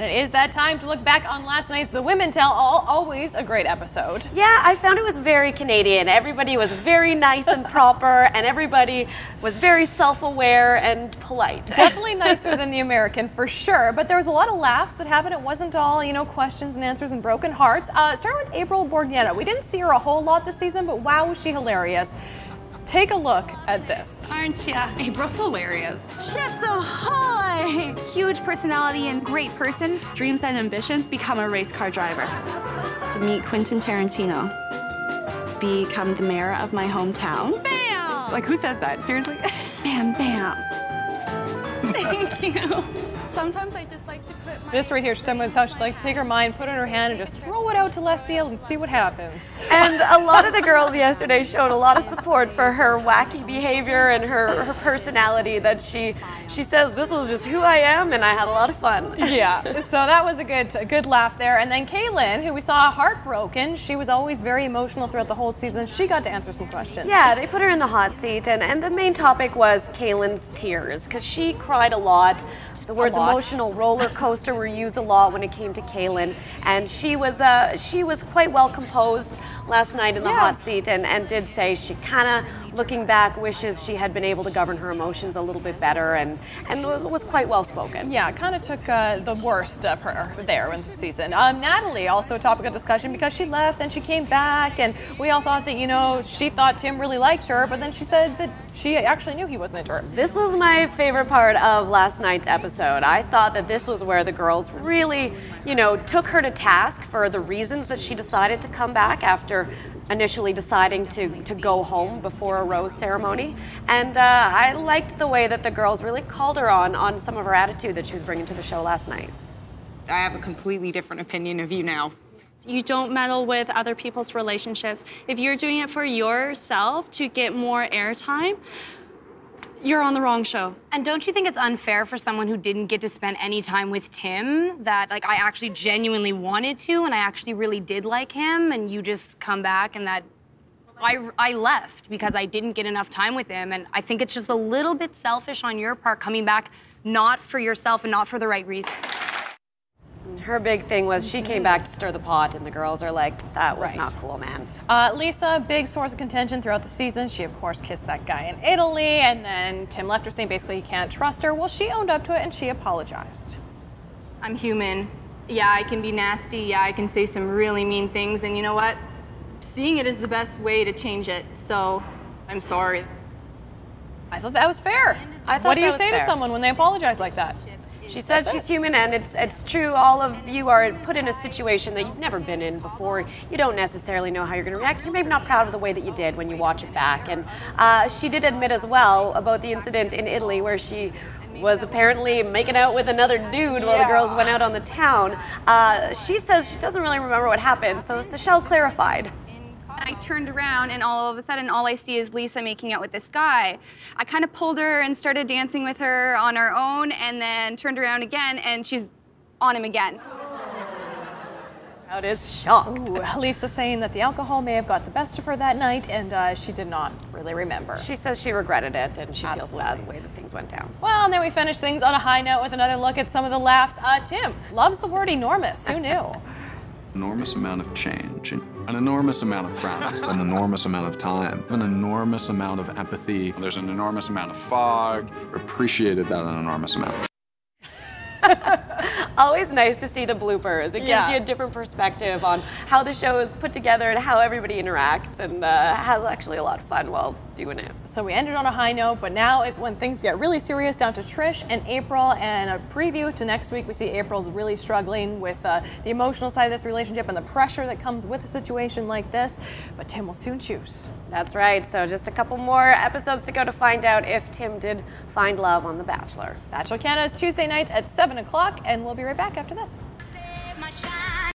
And it is that time to look back on last night's The Women Tell All. Always a great episode. Yeah, I found it was very Canadian. Everybody was very nice and proper, and everybody was very self-aware and polite. Definitely nicer than the American, for sure. But there was a lot of laughs that happened. It wasn't all, questions and answers and broken hearts. Starting with April Borgnetta. We didn't see her a whole lot this season, but wow, was she hilarious. Take a look at this. Aren't ya? April's hilarious. Chefs ahoy! Huge personality and great person. Dreams and ambitions, become a race car driver. To meet Quentin Tarantino. Become the mayor of my hometown. Bam! Like, who says that? Seriously? Bam, bam. Thank you. Sometimes I just like to put my... This right here, she's talking about how she likes to take her mind, put it in her hand, and just throw it out to left field and see what happens. And a lot of the girls yesterday showed a lot of support for her wacky behavior and her personality, that she says, this was just who I am, and I had a lot of fun. Yeah, so that was a good laugh there. And then Kaylin, who we saw heartbroken, she was always very emotional throughout the whole season. She got to answer some questions. Yeah, they put her in the hot seat, and the main topic was Kaylin's tears, because she cried a lot. The words emotional roller coaster were used a lot when it came to Kaylin, and she was quite well composed last night in the hot seat, and did say she kind of, looking back, wishes she had been able to govern her emotions a little bit better, and was quite well spoken. Yeah, kind of took the worst of her there in the season. Natalie, also a topic of discussion because she left and she came back, and we all thought that, she thought Tim really liked her, but then she said that she actually knew he wasn't into her. This was my favorite part of last night's episode. I thought that this was where the girls really, took her to task for the reasons that she decided to come back after initially deciding to go home before a rose ceremony. And I liked the way that the girls really called her on some of her attitude that she was bringing to the show last night. I have a completely different opinion of you now. You don't meddle with other people's relationships. If you're doing it for yourself to get more airtime, you're on the wrong show. And don't you think it's unfair for someone who didn't get to spend any time with Tim, that I actually genuinely wanted to, and I actually really did like him, and you just come back and that I left because I didn't get enough time with him, and I think it's just a little bit selfish on your part coming back not for yourself and not for the right reasons. Her big thing was she came back to stir the pot, and the girls are like, that was not cool, man. Lisa, big source of contention throughout the season. She, of course, kissed that guy in Italy, and then Tim left her saying basically he can't trust her. Well, she owned up to it, and she apologized. I'm human. Yeah, I can be nasty. Yeah, I can say some really mean things, and you know what? Seeing it is the best way to change it, so I'm sorry. I thought that was fair. What do you say to someone when they apologize like that? She said she's human, and it's true. All of you are put in a situation that you've never been in before. You don't necessarily know how you're going to react. You're maybe not proud of the way that you did when you watch it back. And she did admit as well about the incident in Italy where she was apparently making out with another dude while the girls went out on the town. She says she doesn't really remember what happened, so Seychelle clarified. I turned around and all of a sudden all I see is Lisa making out with this guy. I kind of pulled her and started dancing with her on our own and then turned around again and she's on him again. Crowd is shocked. Ooh, Lisa saying that the alcohol may have got the best of her that night and she did not really remember. She says she regretted it and she feels bad the way that things went down. Well, and then we finished things on a high note with another look at some of the laughs. Tim loves the word enormous. Who knew? Enormous amount of change, an enormous amount of friends, an enormous amount of time, an enormous amount of empathy. There's an enormous amount of fog. Appreciated that an enormous amount. Always nice to see the bloopers. It gives you a different perspective on how the show is put together and how everybody interacts, and has actually a lot of fun while doing it. So we ended on a high note, but now is when things get really serious, down to Trish and April, and a preview to next week. We see April's really struggling with the emotional side of this relationship and the pressure that comes with a situation like this, but Tim will soon choose. That's right, so just a couple more episodes to go to find out if Tim did find love on The Bachelor. Bachelor Canada is Tuesday nights at 7 o'clock, and we'll be right back after this.